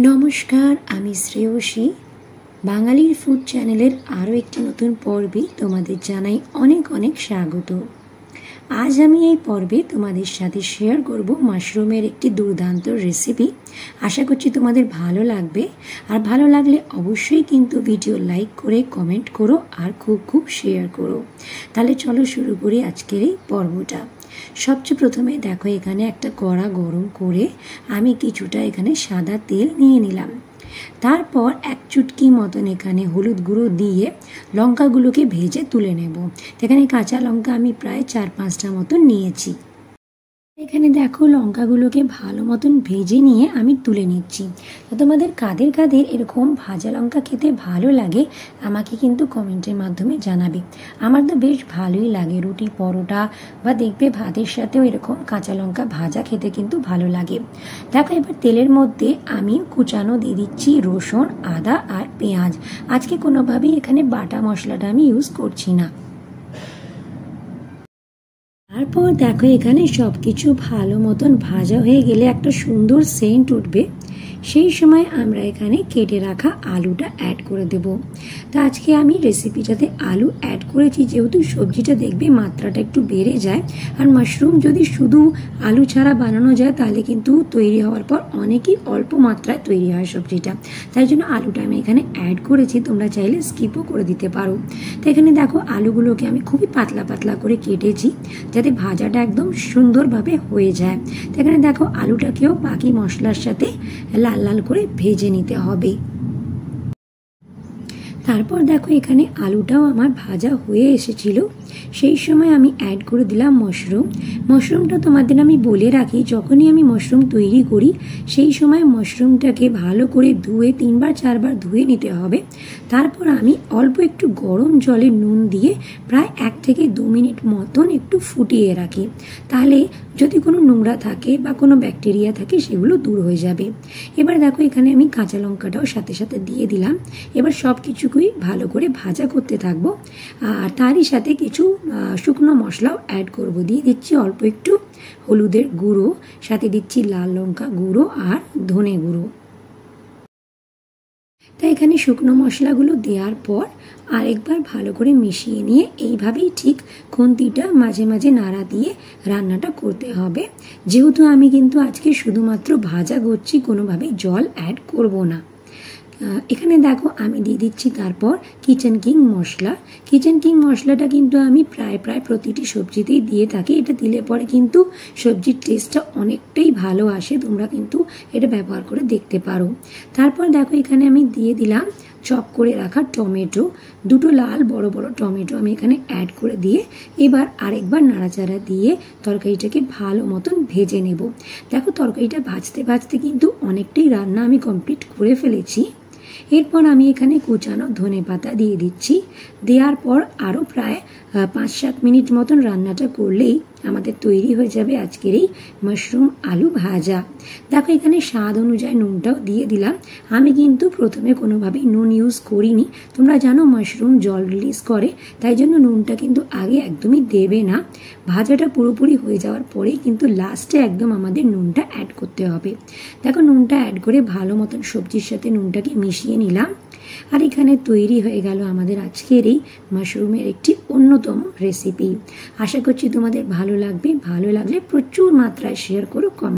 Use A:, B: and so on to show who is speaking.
A: নমস্কার, আমি শ্রেয়সী। বাঙালির ফুড চ্যানেলের আরও একটি নতুন পর্বে তোমাদের জানাই অনেক অনেক স্বাগত। আজ আমি এই পর্বে তোমাদের সাথে শেয়ার করব মাশরুমের একটি দুর্দান্ত রেসিপি। আশা করছি তোমাদের ভালো লাগবে, আর ভালো লাগলে অবশ্যই কিন্তু ভিডিও লাইক করে কমেন্ট করো আর খুব শেয়ার করো। তাহলে চলো শুরু করি আজকের এই পর্বটা। সবচেয়ে প্রথমে দেখো, এখানে একটা কড়া গরম করে আমি কিছুটা এখানে সাদা তেল নিয়ে নিলাম। তারপর এক চুটকি মতন এখানে হলুদ গুঁড়ো দিয়ে লঙ্কাগুলোকে ভেজে তুলে নেব। এখানে কাঁচা লঙ্কা আমি প্রায় 4-5টা মতন নিয়েছি। এখানে দেখো, লঙ্কাগুলোকে ভালো মতন ভেজে নিয়ে আমি তুলে নিচ্ছি। তো তোমাদের কাদের কাদের এরকম ভাজা লঙ্কা খেতে ভালো লাগে আমাকে কিন্তু কমেন্টের মাধ্যমে জানাবে। আমার তো বেশ ভালোই লাগে, রুটি পরোটা বা দেখবে ভাতের সাথেও এরকম কাঁচা লঙ্কা ভাজা খেতে কিন্তু ভালো লাগে। দেখো, এবার তেলের মধ্যে আমি কুচানো দিয়ে দিচ্ছি রসুন, আদা আর পেঁয়াজ। আজকে কোনোভাবেই এখানে বাটা মশলাটা আমি ইউজ করছি না। তারপর দেখো, এখানে সব কিছু ভালো মতন ভাজা হয়ে গেলে একটা সুন্দর সেন্ট উঠবে। সেই সময় আমরা এখানে কেটে রাখা আলুটা অ্যাড করে দেব। তো আজকে আমি রেসিপিটাতে আলু অ্যাড করেছি, যেহেতু সবজিটা দেখবে মাত্রাটা একটু বেড়ে যায়। আর মাশরুম যদি শুধু আলু ছাড়া বানানো যায় তাহলে কিন্তু তৈরি হওয়ার পর অনেকই অল্প মাত্রায় তৈরি হয় সবজিটা। তাই জন্য আলুটা আমি এখানে অ্যাড করেছি, তোমরা চাইলে স্কিপও করে দিতে পারো। তো এখানে দেখো, আলুগুলোকে আমি খুবই পাতলা পাতলা করে কেটেছি যাতে ভাজাটা একদম সুন্দরভাবে হয়ে যায়। তো এখানে দেখো, আলুটাকেও বাকি মশলার সাথে লাল লাল করে ভেজে নিতে হবে। তারপর দেখো, এখানে আলুটাও আমার ভাজা হয়ে এসেছিল। সেই সময় আমি অ্যাড করে দিলাম মাশরুমটা তোমাদের আমি বলে রাখি, যখনই আমি মাশরুম তৈরি করি সেই সময় মাশরুমটাকে ভালো করে ধুয়ে 3-4বার ধুয়ে নিতে হবে। তারপর আমি অল্প একটু গরম জলে নুন দিয়ে প্রায় 1 থেকে 2 মিনিট মতন একটু ফুটিয়ে রাখি। তাহলে যদি কোনো নোংরা থাকে বা কোনো ব্যাকটেরিয়া থাকে সেগুলো দূর হয়ে যাবে। এবার দেখো, এখানে আমি কাঁচা লঙ্কাটাও সাথে সাথে দিয়ে দিলাম। এবার সব কিছুকেই ভালো করে ভাজা করতে থাকবো, আর তারই সাথে কিছু শুকনো মশলাও অ্যাড করব। দিয়ে দিচ্ছি অল্প একটু হলুদের গুঁড়ো, সাথে দিচ্ছি লাল লঙ্কা গুঁড়ো আর ধনে গুঁড়ো। তাই এখানে শুকনো মশলাগুলো দেওয়ার পর আরেকবার ভালো করে মিশিয়ে নিয়ে এইভাবেই ঠিক খুন্তিটা মাঝে মাঝে নাড়া দিয়ে রান্নাটা করতে হবে। যেহেতু আমি কিন্তু আজকে শুধুমাত্র ভাজা করছি, কোনোভাবেই জল অ্যাড করব না। এখানে দেখো, আমি দিয়ে দিচ্ছি তারপর কিচেন কিং মশলা। কিচেন কিং মশলাটা কিন্তু আমি প্রায় প্রতিটি সবজিতেই দিয়ে থাকি। এটা দিলে পরে কিন্তু সবজির টেস্টটা অনেকটাই ভালো আসে, তোমরা কিন্তু এটা ব্যবহার করে দেখতে পারো। তারপর দেখো, এখানে আমি দিয়ে দিলাম চপ করে রাখা টমেটো, 2টো লাল বড় বড় টমেটো আমি এখানে অ্যাড করে দিয়ে এবার আরেকবার নাড়াচাড়া দিয়ে তরকারিটাকে ভালো মতন ভেজে নেব। দেখো, তরকারিটা ভাজতে ভাজতে কিন্তু অনেকটাই রান্না আমি কমপ্লিট করে ফেলেছি। এরপর আমি এখানে কুচানো ধনেপাতা দিয়ে দিচ্ছি। দেওয়ার পর আরও প্রায় 5-7 মিনিট মতন রান্নাটা করলেই আমাদের তৈরি হয়ে যাবে আজকের এই মাশরুম আলু ভাজা। দেখো, এখানে স্বাদ অনুযায়ী নুনটাও দিয়ে দিলাম। আমি কিন্তু প্রথমে কোনোভাবেই নুন ইউজ করিনি। তোমরা জানো মাশরুম জল রিলিজ করে, তাই জন্য নুনটা কিন্তু আগে একদমই দেবে না। ভাজাটা পুরোপুরি হয়ে যাওয়ার পরেই কিন্তু লাস্টে একদম আমাদের নুনটা অ্যাড করতে হবে। দেখো, নুনটা অ্যাড করে ভালো মতন সবজির সাথে নুনটাকে মিশিয়ে নিলাম। আর এখানে তৈরি হয়ে গেল আমাদের আজকের এই মাশরুমের একটি অন্যতম রেসিপি। আশা করছি তোমাদের ভালো লাগবে। ভালো লাগলে প্রচুর মাত্রায় শেয়ার করো, কমেন্ট